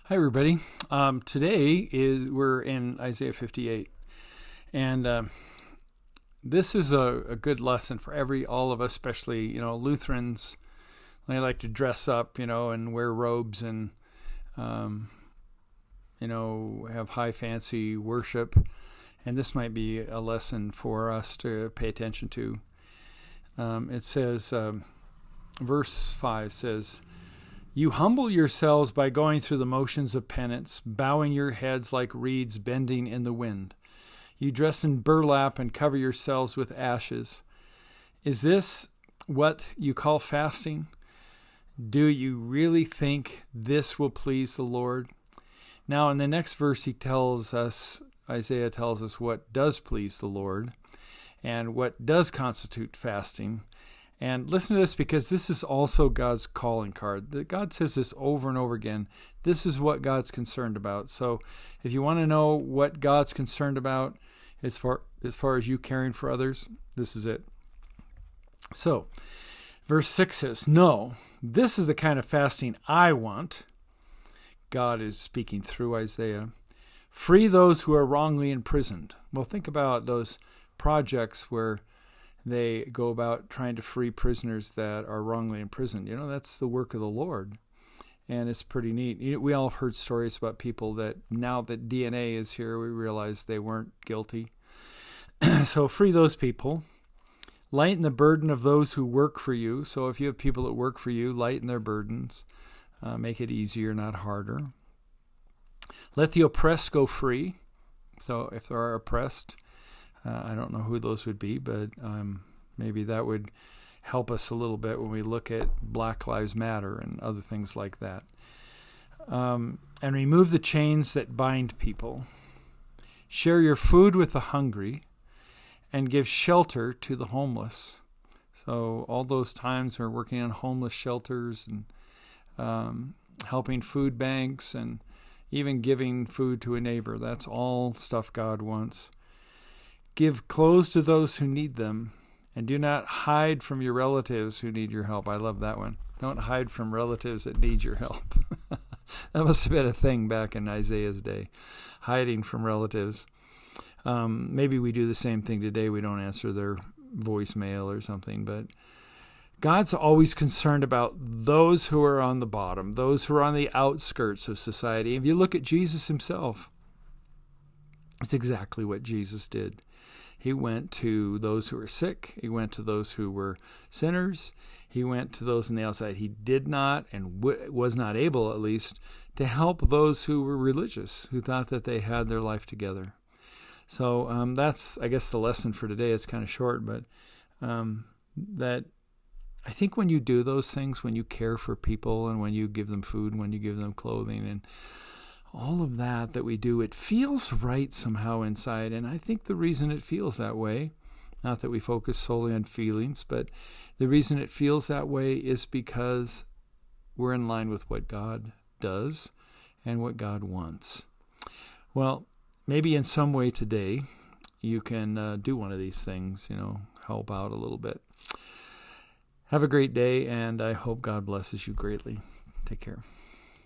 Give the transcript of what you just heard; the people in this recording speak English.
Hi, everybody. We're in Isaiah 58, and this is a good lesson for all of us, especially Lutherans. They like to dress up, and wear robes and have high fancy worship, and this might be a lesson for us to pay attention to. It says, verse 5 says, "You humble yourselves by going through the motions of penance, bowing your heads like reeds bending in the wind. You dress in burlap and cover yourselves with ashes. Is this what you call fasting? Do you really think this will please the Lord?" Now, in the next verse, Isaiah tells us what does please the Lord and what does constitute fasting. And listen to this, because this is also God's calling card. God says this over and over again. This is what God's concerned about. So if you want to know what God's concerned about as far as you caring for others, this is it. So verse 6 says, "No, this is the kind of fasting I want." God is speaking through Isaiah. "Free those who are wrongly imprisoned." Well, think about those projects where they go about trying to free prisoners that are wrongly imprisoned. That's the work of the Lord, and it's pretty neat. We all have heard stories about people that now that DNA is here, we realize they weren't guilty. So free those people. Lighten the burden of those who work for you. So if you have people that work for you, lighten their burdens. Make it easier, not harder. Let the oppressed go free. So if they are oppressed, I don't know who those would be, but maybe that would help us a little bit when we look at Black Lives Matter and other things like that. And remove the chains that bind people. Share your food with the hungry and give shelter to the homeless. So all those times we're working on homeless shelters and helping food banks and even giving food to a neighbor. That's all stuff God wants. Give clothes to those who need them, and do not hide from your relatives who need your help. I love that one. Don't hide from relatives that need your help. That must have been a thing back in Isaiah's day, hiding from relatives. Maybe we do the same thing today. We don't answer their voicemail or something, but God's always concerned about those who are on the bottom, those who are on the outskirts of society. If you look at Jesus himself, it's exactly what Jesus did. He went to those who were sick. He went to those who were sinners. He went to those on the outside. He did not and was not able, at least, to help those who were religious, who thought that they had their life together. So that's, I guess, the lesson for today. It's kind of short, but that I think when you do those things, when you care for people and when you give them food and when you give them clothing and all of that we do, it feels right somehow inside. And I think the reason it feels that way, not that we focus solely on feelings, but the reason it feels that way is because we're in line with what God does and what God wants. Well, maybe in some way today you can do one of these things, help out a little bit. Have a great day, and I hope God blesses you greatly. Take care.